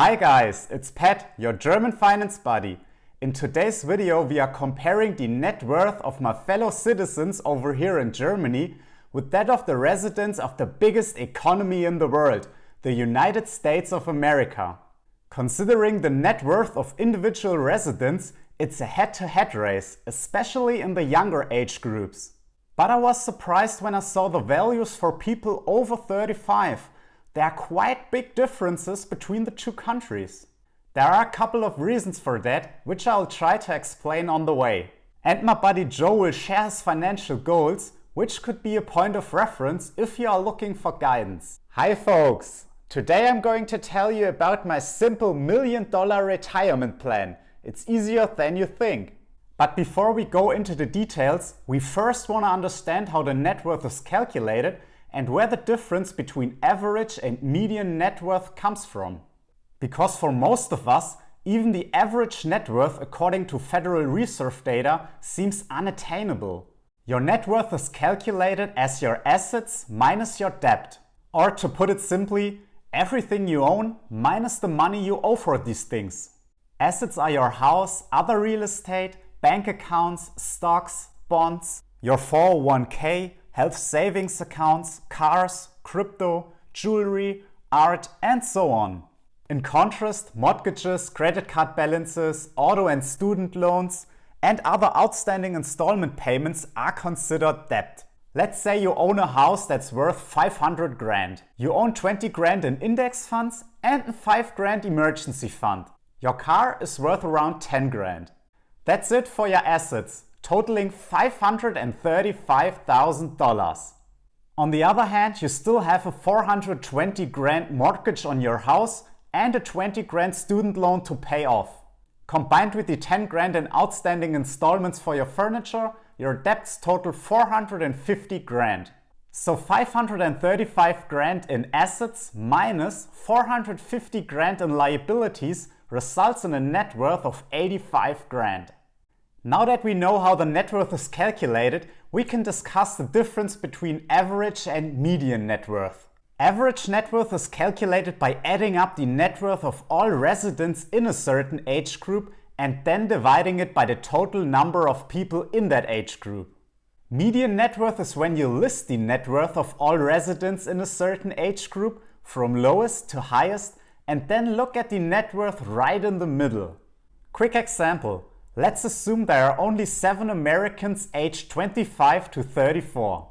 Hi guys, it's Pat, your German finance buddy. In today's video we are comparing the net worth of my fellow citizens over here in Germany with that of the residents of the biggest economy in the world, the United States of America. Considering the net worth of individual residents, it's a head-to-head race, especially in the younger age groups. But I was surprised when I saw the values for people over 35. There are quite big differences between the two countries. There are a couple of reasons for that, which I'll try to explain on the way. And my buddy Joe will share his financial goals, which could be a point of reference if you are looking for guidance. Hi folks! Today I'm going to tell you about my simple $1 million retirement plan. It's easier than you think. But before we go into the details, we first want to understand how the net worth is calculated and where the difference between average and median net worth comes from. Because for most of us, even the average net worth according to Federal Reserve data seems unattainable. Your net worth is calculated as your assets minus your debt. Or to put it simply, everything you own minus the money you owe for these things. Assets are your house, other real estate, bank accounts, stocks, bonds, your 401k, health savings accounts, cars, crypto, jewelry, art, and so on. In contrast, mortgages, credit card balances, auto and student loans, and other outstanding installment payments are considered debt. Let's say you own a house that's worth 500 grand. You own 20 grand in index funds and a 5 grand emergency fund. Your car is worth around 10 grand. That's it for your assets, totaling $535,000. On the other hand, you still have a 420 grand mortgage on your house and a 20 grand student loan to pay off. Combined with the 10 grand in outstanding installments for your furniture, your debts total 450 grand. So 535 grand in assets minus 450 grand in liabilities results in a net worth of 85 grand. Now that we know how the net worth is calculated, we can discuss the difference between average and median net worth. Average net worth is calculated by adding up the net worth of all residents in a certain age group and then dividing it by the total number of people in that age group. Median net worth is when you list the net worth of all residents in a certain age group from lowest to highest and then look at the net worth right in the middle. Quick example. Let's assume there are only 7 Americans aged 25 to 34.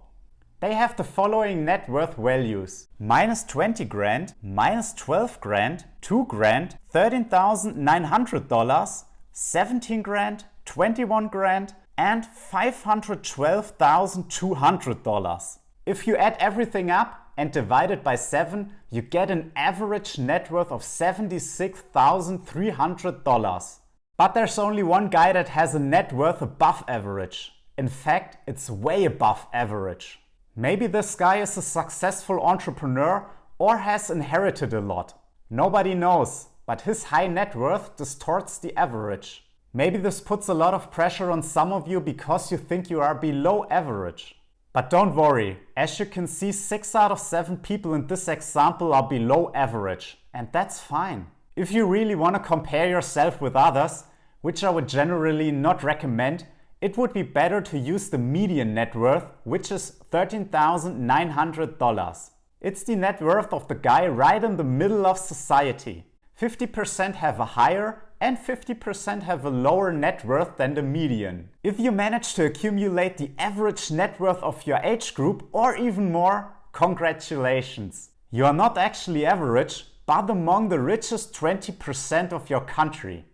They have the following net worth values: minus 20 grand, minus 12 grand, 2 grand, $13,900, 17 grand, 21 grand, and $512,200. If you add everything up and divide it by 7, you get an average net worth of $76,300. But there's only one guy that has a net worth above average. In fact, it's way above average. Maybe this guy is a successful entrepreneur or has inherited a lot. Nobody knows, but his high net worth distorts the average. Maybe this puts a lot of pressure on some of you because you think you are below average. But don't worry, as you can see, 6 out of 7 people in this example are below average, and that's fine. If you really want to compare yourself with others, which I would generally not recommend, it would be better to use the median net worth, which is $13,900. It's the net worth of the guy right in the middle of society. 50% have a higher and 50% have a lower net worth than the median. If you manage to accumulate the average net worth of your age group or even more, congratulations! You are not actually average, but among the richest 20% of your country.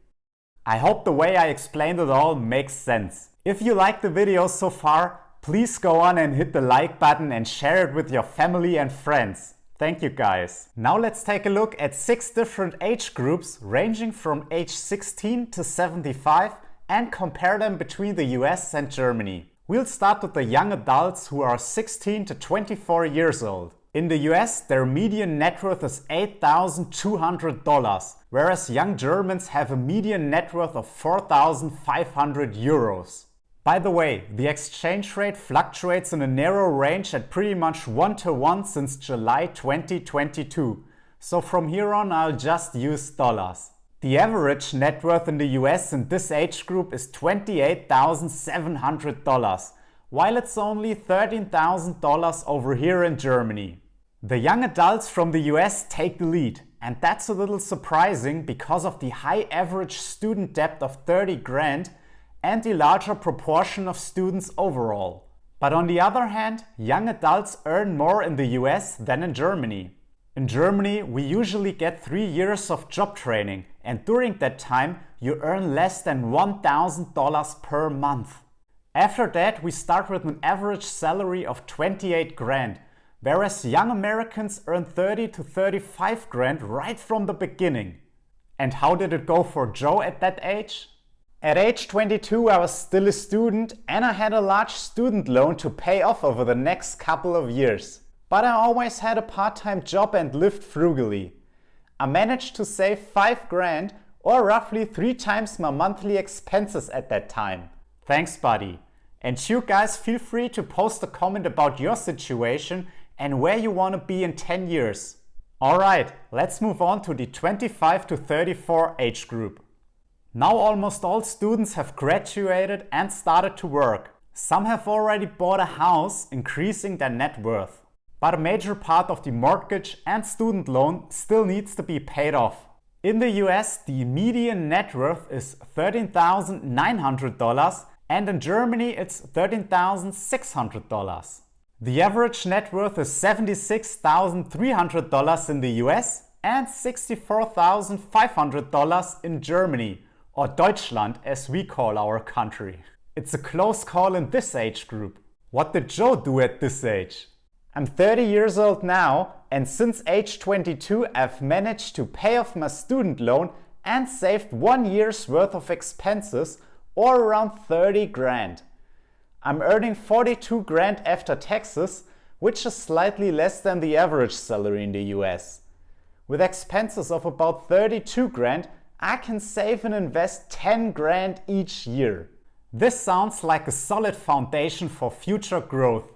I hope the way I explained it all makes sense. If you liked the video so far, please go on and hit the like button and share it with your family and friends. Thank you guys. Now let's take a look at 6 different age groups ranging from age 16 to 75 and compare them between the US and Germany. We'll start with the young adults who are 16 to 24 years old. In the US, their median net worth is $8,200, whereas young Germans have a median net worth of 4,500 euros. By the way, the exchange rate fluctuates in a narrow range at pretty much 1-to-1 since July 2022. So from here on I'll just use dollars. The average net worth in the US in this age group is $28,700, while it's only $13,000 over here in Germany. The young adults from the US take the lead, and that's a little surprising because of the high average student debt of 30 grand and the larger proportion of students overall. But on the other hand, young adults earn more in the US than in Germany. In Germany, we usually get 3 years of job training, and during that time you earn less than $1,000 per month. After that, we start with an average salary of 28 grand, whereas young Americans earn 30 to 35 grand right from the beginning. And how did it go for Joe at that age? At age 22 I was still a student and I had a large student loan to pay off over the next couple of years. But I always had a part-time job and lived frugally. I managed to save 5 grand or roughly 3 times my monthly expenses at that time. Thanks, buddy. And you guys feel free to post a comment about your situation and where you want to be in 10 years. Alright, let's move on to the 25 to 34 age group. Now almost all students have graduated and started to work. Some have already bought a house, increasing their net worth. But a major part of the mortgage and student loan still needs to be paid off. In the US, the median net worth is $13,900 and in Germany it's $13,600. The average net worth is $76,300 in the US and $64,500 in Germany, or Deutschland as we call our country. It's a close call in this age group. What did Joe do at this age? I'm 30 years old now, and since age 22 I've managed to pay off my student loan and saved 1 year's worth of expenses, or around 30 grand. I'm earning 42 grand after taxes, which is slightly less than the average salary in the US. With expenses of about 32 grand, I can save and invest 10 grand each year. This sounds like a solid foundation for future growth.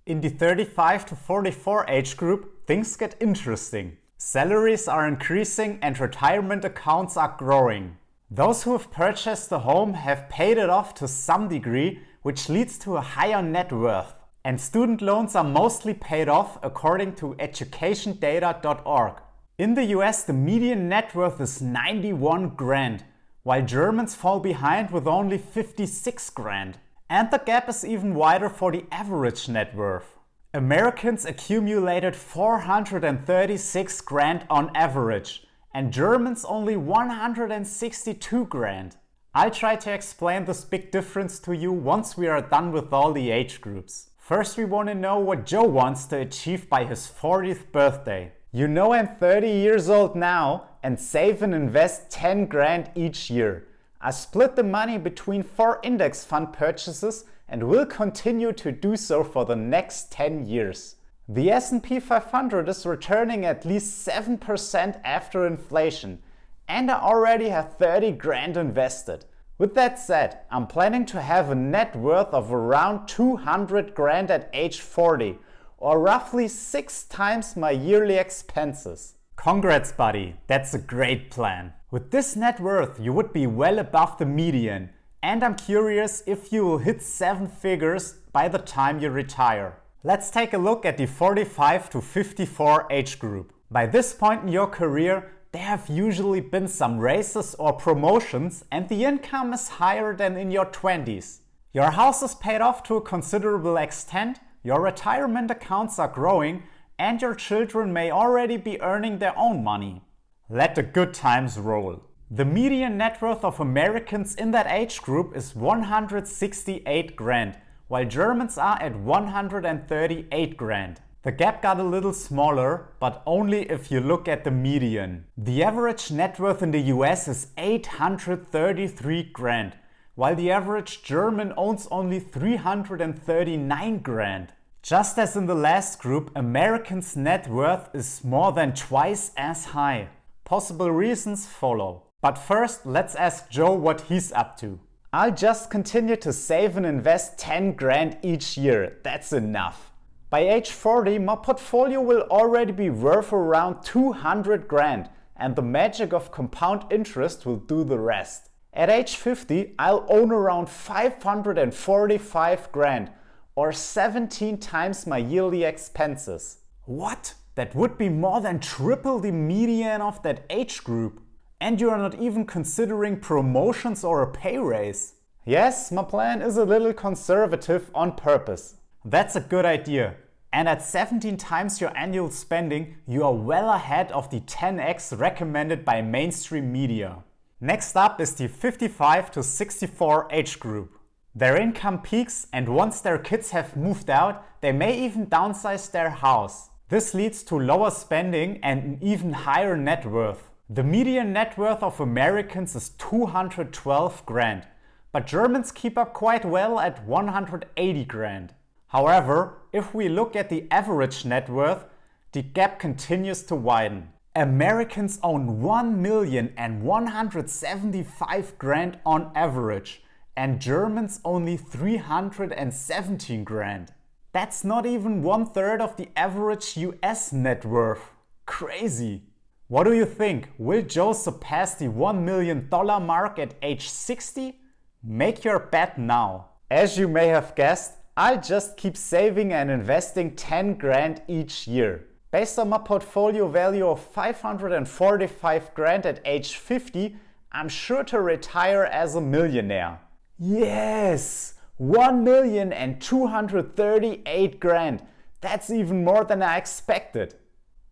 In the 35 to 44 age group, things get interesting. Salaries are increasing and retirement accounts are growing. Those who have purchased a home have paid it off to some degree, which leads to a higher net worth. And student loans are mostly paid off according to educationdata.org. In the US, the median net worth is 91 grand, while Germans fall behind with only 56 grand. And the gap is even wider for the average net worth. Americans accumulated 436 grand on average, and Germans only 162 grand. I'll try to explain this big difference to you once we are done with all the age groups. First, we want to know what Joe wants to achieve by his 40th birthday. You know I'm 30 years old now and save and invest 10 grand each year. I split the money between 4 index fund purchases and will continue to do so for the next 10 years. The S&P 500 is returning at least 7% after inflation, and I already have 30 grand invested. With that said, I'm planning to have a net worth of around 200 grand at age 40, or roughly 6 times my yearly expenses. Congrats, buddy, that's a great plan. With this net worth, you would be well above the median, and I'm curious if you will hit 7 figures by the time you retire. Let's take a look at the 45 to 54 age group. By this point in your career, there have usually been some raises or promotions, and the income is higher than in your 20s. Your house is paid off to a considerable extent, your retirement accounts are growing, and your children may already be earning their own money. Let the good times roll. The median net worth of Americans in that age group is 168 grand, while Germans are at 138 grand. The gap got a little smaller, but only if you look at the median. The average net worth in the US is 833 grand, while the average German owns only 339 grand. Just as in the last group, Americans' net worth is more than twice as high. Possible reasons follow. But first, let's ask Joe what he's up to. I'll just continue to save and invest 10 grand each year. That's enough. By age 40, my portfolio will already be worth around 200 grand, and the magic of compound interest will do the rest. At age 50, I'll own around 545 grand, or 17 times my yearly expenses. What? That would be more than triple the median of that age group. And you are not even considering promotions or a pay raise. Yes, my plan is a little conservative on purpose. That's a good idea. And at 17 times your annual spending, you are well ahead of the 10x recommended by mainstream media. Next up is the 55 to 64 age group. Their income peaks, and once their kids have moved out, they may even downsize their house. This leads to lower spending and an even higher net worth. The median net worth of Americans is 212 grand, but Germans keep up quite well at 180 grand. However, if we look at the average net worth, the gap continues to widen. Americans own 1,175 grand on average, and Germans only 317 grand. That's not even 1/3 of the average US net worth. Crazy! What do you think? Will Joe surpass the $1 million mark at age 60? Make your bet now. As you may have guessed, I'll just keep saving and investing 10 grand each year. Based on my portfolio value of 545 grand at age 50, I'm sure to retire as a millionaire. Yes! 1,238 grand. That's even more than I expected.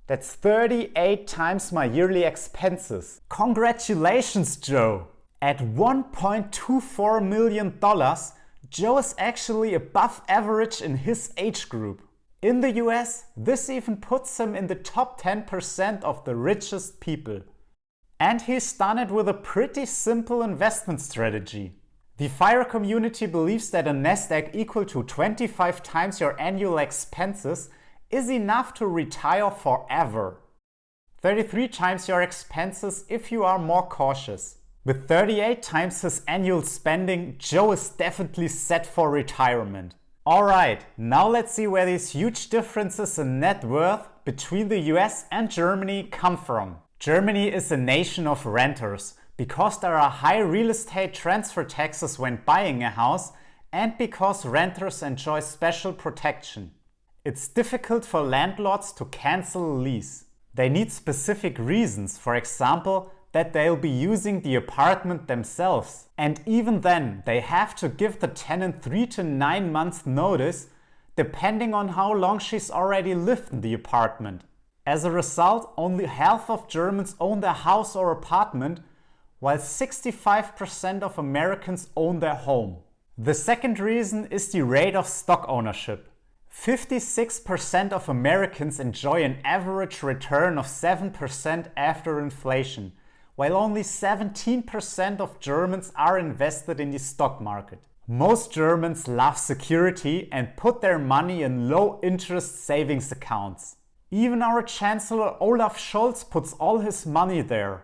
That's 38 times my yearly expenses. Congratulations, Joe! At $1.24 million, Joe is actually above average in his age group. In the US, this even puts him in the top 10% of the richest people. And he's done it with a pretty simple investment strategy. The FIRE community believes that a nest egg equal to 25 times your annual expenses is enough to retire forever. 33 times your expenses if you are more cautious. With 38 times his annual spending, Joe is definitely set for retirement. Alright, now let's see where these huge differences in net worth between the US and Germany come from. Germany is a nation of renters, because there are high real estate transfer taxes when buying a house and because renters enjoy special protection. It's difficult for landlords to cancel a lease. They need specific reasons, for example, that they'll be using the apartment themselves. And even then, they have to give the tenant 3 to 9 months notice, depending on how long she's already lived in the apartment. As a result, only half of Germans own their house or apartment, while 65% of Americans own their home. The second reason is the rate of stock ownership. 56% of Americans enjoy an average return of 7% after inflation, while only 17% of Germans are invested in the stock market. Most Germans love security and put their money in low-interest savings accounts. Even our Chancellor Olaf Scholz puts all his money there.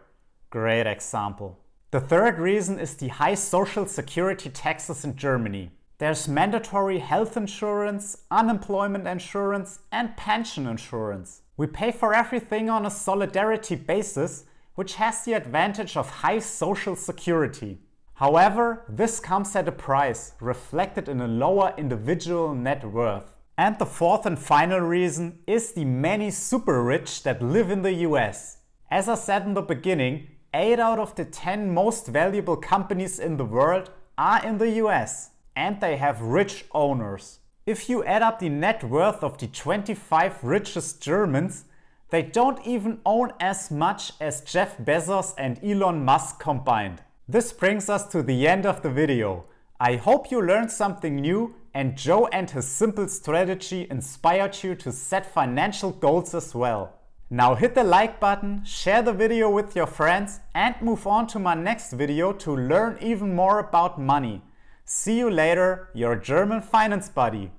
Great example. The third reason is the high social security taxes in Germany. There's mandatory health insurance, unemployment insurance, and pension insurance. We pay for everything on a solidarity basis, which has the advantage of high social security. However, this comes at a price, reflected in a lower individual net worth. And the fourth and final reason is the many super rich that live in the US. As I said in the beginning, 8 out of the 10 most valuable companies in the world are in the US, and they have rich owners. If you add up the net worth of the 25 richest Germans, they don't even own as much as Jeff Bezos and Elon Musk combined. This brings us to the end of the video. I hope you learned something new and Joe and his simple strategy inspired you to set financial goals as well. Now hit the like button, share the video with your friends and move on to my next video to learn even more about money. See you later, your German finance buddy.